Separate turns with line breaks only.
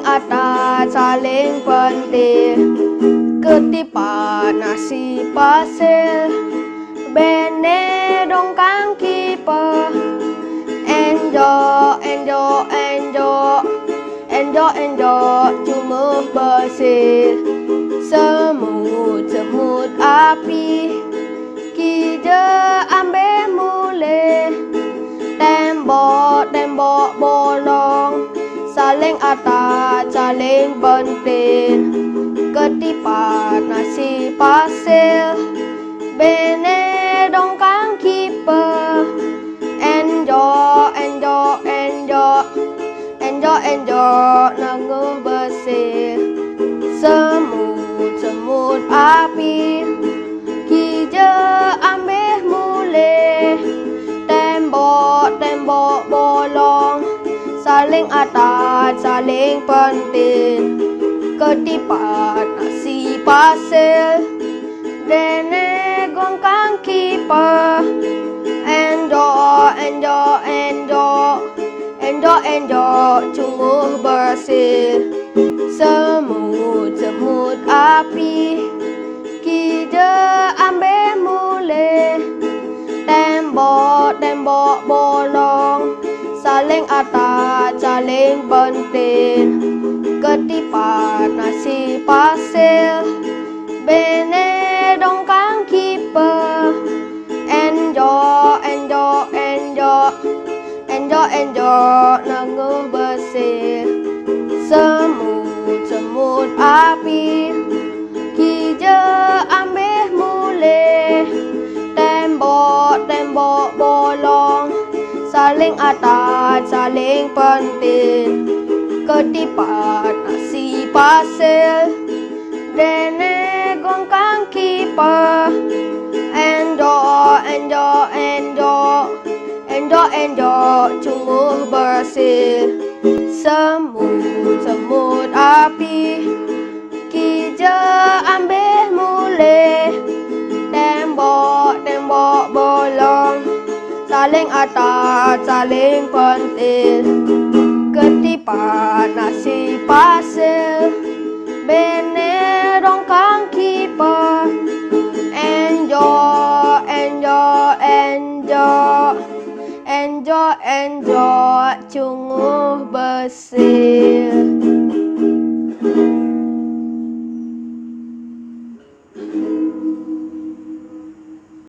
saling atat-saling pentil, ketipat nasi pasil, Bene dongkang kipa, enjok-enjok, enjok-enjok, cunguh besil, semut-semut api, Kija ambahin mulih, tembok-tembok bolong, saling atat-saling pentil, ketipat nasi pasil, Bene dongkang kipa, enjok-enjok, enjok-enjok, cunguh besil, semut-semut api, Kija ambahin mulih, tembok-tembok bolong, saling atat-saling pentil, ketipat nasi pasil, Bene dongkang kipa, enjok-enjok, enjok-enjok, cunguh besil, semut-semut api, Kija ambahin mulih, tembok-tembok bolong, saling atat-saling pentil, ketipat nasi pasil, Bene dongkang kipa, enjok-enjok, enjok-enjok, cunguh besil, semut-semut api, Kija ambahin mulih, tembok-tembok bolong, saling atat-saling pentil, ketipat nasi pasil, Bene dongkang kipa, enjok-enjok, enjok-enjok, cunguh besil, semut-semut api, Kija ambahin mulih, tembok-tembok bolong, saling atat-saling pentil, ketipat nasi pasil, Bene dongkang kipa, enjok-enjok, enjok-enjok, cunguh besil.